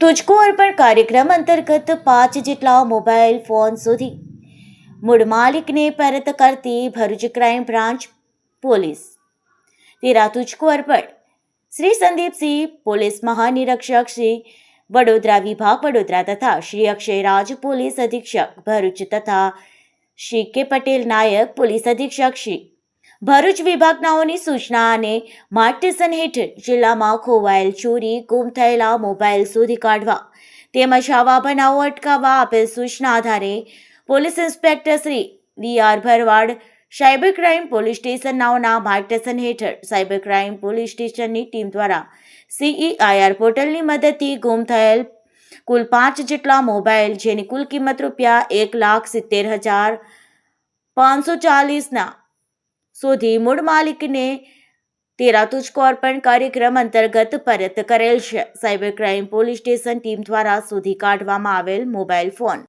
તુજકો અર્પણ કાર્યક્રમ અંતર્ગત 5 જેટલા મોબાઈલ ફોન શોધી મૂળ માલિકને પરત કરતી ભરૂચ ક્રાઇમ બ્રાન્ચ પોલીસ. તેરા તુજકો અર્પણ શ્રી સંદીપસિંહ પોલીસ મહાનિરીક્ષક શ્રી વડોદરા વિભાગ વડોદરા તથા શ્રી અક્ષયરાજ પોલીસ અધિક્ષક ભરૂચ તથા શ્રી કે પટેલ નાયક પોલીસ અધિક્ષક શ્રી ભરૂચ વિભાગનાઓની સૂચના અને માર્ગદર્શન હેઠળ જિલ્લામાં ખોવાયેલ ચોરી ગુમ થયેલા મોબાઈલ શોધી કાઢવા તેમજ આવા બનાવો અટકાવવા આપેલ સૂચના આધારે પોલીસ ઇન્સ્પેક્ટર શ્રી વી.આર. ભરવાડ સાયબર ક્રાઇમ પોલીસ સ્ટેશનનાઓના માર્ગદર્શન હેઠળ સાયબર ક્રાઇમ પોલીસ સ્ટેશનની ટીમ દ્વારા CEIR પોર્ટલની મદદથી ગુમ થયેલ કુલ 5 જેટલા મોબાઈલ જેની કુલ કિંમત ₹1,70,540 શોધી મૂળ માલિકને તેરા તુજકો અર્પણ કાર્યક્રમ અંતર્ગત પરત કરેલ છે. Cyber crime police station team દ્વારા શોધી કાઢવામાં આવેલ મોબાઈલ ફોન